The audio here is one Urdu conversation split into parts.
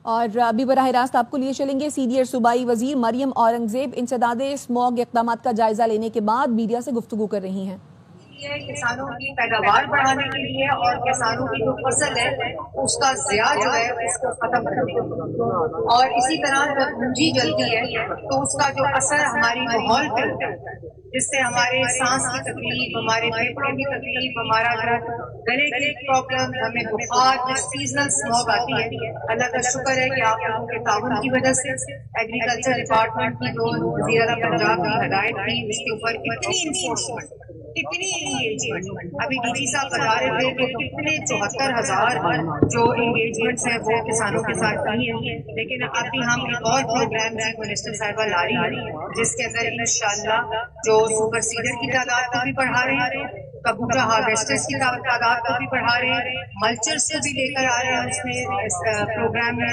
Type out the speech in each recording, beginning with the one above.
اور ابھی براہ راست آپ کو لیے چلیں گے سینئر صوبائی وزیر مریم اورنگزیب انسداد اسموگ اقدامات کا جائزہ لینے کے بعد میڈیا سے گفتگو کر رہی ہیں. کسانوں کی پیداوار بڑھانے کے لیے اور کسانوں کی جو فصل ہے اس کا ضیاع جو ہے اس کو ختم کرنے کے لیے، اور اسی طرح جب پونجی جلتی ہے تو اس کا جو اثر ہماری ماحول پہ ہوتا ہے جس سے ہمارے سانس کی تکلیف، ہمارے پھیپھڑوں کی تکلیف، ہمارا جو گلے کی پرابلم، ہمیں بخار، جو سیزنل اسموگ آتی ہے. اللہ کا شکر ہے کہ آپ لوگوں کے تعاون کی وجہ سے ایگریکلچر ڈپارٹمنٹ کی جو وزیر اعلیٰ پنجاب کی ہدایت تھی اس کے اوپر اتنی انفورسمنٹ، کتنی انگیجمنٹ. ابھی ڈی سی صاحب بتا رہے تھے کہ کتنے 74,000 جو انگیجمنٹس ہیں وہ کسانوں کے ساتھ نہیں ہیں، لیکن ابھی ہم ایک اور پروگرام چیف منسٹر صاحبہ لا رہی ہیں جس کے اندر انشاءاللہ جو سپر سیڈر کی تعداد کو بھی بڑھا رہے ہیں، کبوتر ہارویسٹرز کی تعداد کو بھی بڑھا رہے ہیں، ملچرز کو بھی لے کر آ رہے ہیں اس میں پروگرام میں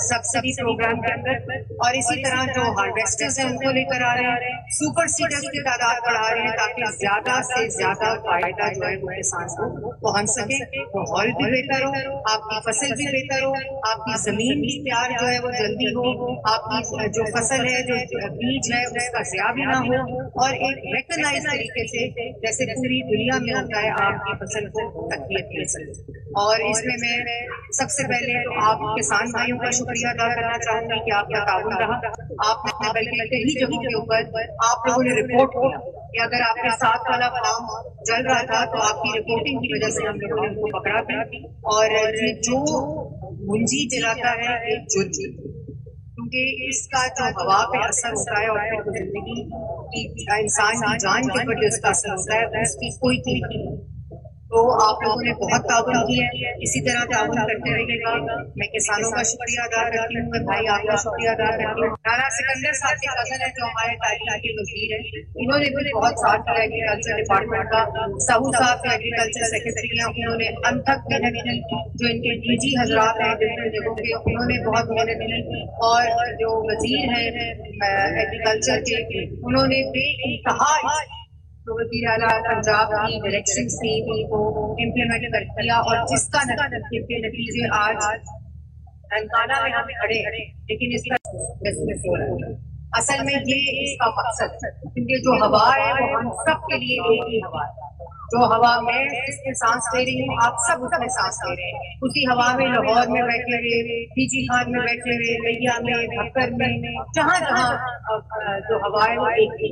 سبسڈی پروگرام کے اندر، اور اسی طرح جو ہارویسٹرز ہیں ان کو لے کر آ رہے ہیں، سپر سیڈرز کی تعداد بڑھا رہے ہیں تاکہ زیادہ سے زیادہ فائدہ جو ہے وہ کسان کو پہنچ سکے، ماحول بھی بہتر ہو، آپ کی فصل بھی بہتر ہو، آپ کی زمین بھی تیار جو ہے وہ جلدی ہو، آپ کی جو فصل ہے جو بیج ہے اس کا ضیاع بھی نہ ہو، اور ایک ریکگنائز طریقے سے جیسے پوری دنیا میں ہوتا ہے آپ کی فصل کو تقویت مل سکے. اور اس میں سب سے پہلے تو آپ کسان بھائیوں کا شکریہ ادا کرنا چاہوں گی کہ آپ کا تعاون رہا. آپ نے بلکہ کئی جگہوں کے اوپر آپ لوگوں نے رپورٹ کیا کہ اگر آپ کے ساتھ والا فارم چل رہا تھا تو آپ کی رپورٹنگ کی وجہ سے ہم لوگوں نے ان کو پکڑا بھی. اور یہ جو منجی جلاتا ہے ایک جرم، کیونکہ اس کا جو ہوا پہ اثر ہوتا ہے اور پھر زندگی کی انسان کی جان کے اوپر جو اس کا اثر ہوتا ہے اس کی کوئی قیمت نہیں. تو آپ لوگوں نے بہت تعاون کیا ہے، اسی طرح تعاون کرتے رہیے گا. میں کسانوں کا شکریہ ادا کرتی ہوں، بھائی آپ کا شکریہ ادا کرتی ہوں. رانا سکندر صاحب کے کزن ہے جو ہمارے تعلیم کے وزیر ہیں، انہوں نے بھی بہت ساتھ دیا ایگریکلچر ڈپارٹمنٹ کا. سہو صاحب جو ایگریکلچر سیکرٹری ہیں انہوں نے انتھک محنت کی، جو ان کے نجی حضرات ہیں ڈفرینٹ جگہوں کے انہوں نے بہت محنت کی، اور جو وزیر ہیں ایگریکلچر کے انہوں نے بے انتہا تو وزیر اعلیٰ پنجاب کی ڈائریکشن سے ان کو امپلیمنٹ کر دیا، اور جس کا نتیجے آج تلنگانہ میں ہم کھڑے ہیں. لیکن اس کا ہو رہا ہے اصل میں یہ اس کا مقصد، کیونکہ جو ہوا ہے وہ ہم سب کے لیے ایک ہی ہوا ہے. جو ہوا میں اس میں سانس لے رہی ہوں آپ سب اس میں سانس لے رہے ہیں. اسی ہوا میں لاہور میں بیٹھے ہوئے، پیچی خان میں بیٹھے ہوئے، ریا میں، بھکر میں، جہاں جہاں جو ہوا ہے وہ ایک ہی.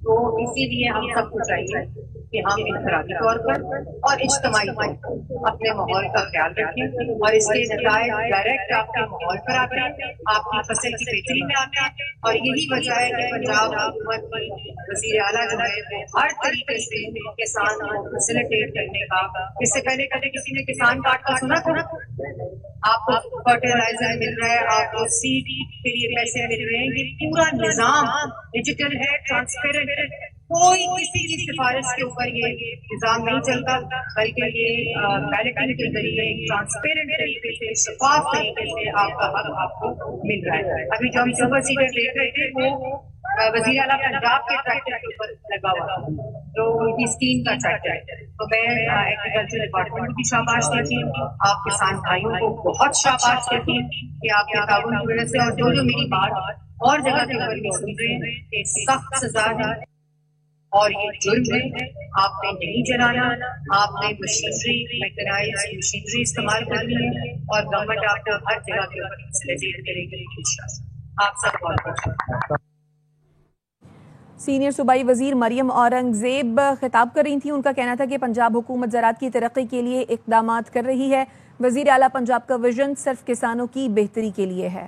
تو اسی لیے ہم سب کو چاہیے کہ ہم انفرادی طور پر اور اجتماعی طور پر اپنے ماحول کا خیال رکھیں، اور اس کے نتائج ڈائریکٹ آپ کے ماحول پر آتے ہیں، آپ کی فصل کی بہتری میں آتے ہیں. اور یہی وجہ ہے کہ پنجاب حکومت کی وزیر اعلیٰ جو ہے وہ ہر طریقے سے کسان کو فیسیلیٹیٹ کرنے کا. اس سے پہلے کبھی کسی نے کسان کارڈ کا سنا تھا؟ آپ کو فرٹیلائزر مل رہا ہے، آپ کو سیڈ کے لیے پیسے مل رہے ہیں. یہ پورا نظام ڈیجیٹل ہے، ٹرانسپیرنٹ ہے. کوئی کسی کی سفارش کے اوپر یہ نظام نہیں چلتا، بلکہ یہ بیلٹنگ کے ذریعے ٹرانسپیرنٹ طریقے سے، شفاف طریقے سے آپ کا حق آپ کو مل رہا ہے. ابھی جو ہم سپر سیڈر دیکھ رہے تھے وہ وزیر اعلیٰ پنجاب کے ٹریکٹر کے اوپر لگا ہوا تھا جو ان کی اسکیم کا ٹریکٹر ہے. تو میں ایگریکلچر ڈپارٹمنٹ کو بھی شاباش دیتی ہوں، آپ کسان بھائیوں کو بہت شاباش دیتی ہوں کہ آپ کے تعاون کی وجہ سے. اور جو میری بات اور جگہ کے اوپر بھی سن رہے ہیں کہ سخت سزا ہے اور یہ جرم ہے. آپ نے نہیں جلانا، آپ نے مشینری میکنائز مشینری استعمال کرنی ہے، اور گورنمنٹ آپ کو ہر جگہ کے اوپر فیسیلیٹیٹ کرے گی انشاءاللہ. آپ سب بہت بہت سینئر صوبائی وزیر مریم اورنگزیب خطاب کر رہی تھیں. ان کا کہنا تھا کہ پنجاب حکومت زراعت کی ترقی کے لیے اقدامات کر رہی ہے. وزیر اعلیٰ پنجاب کا ویژن صرف کسانوں کی بہتری کے لیے ہے.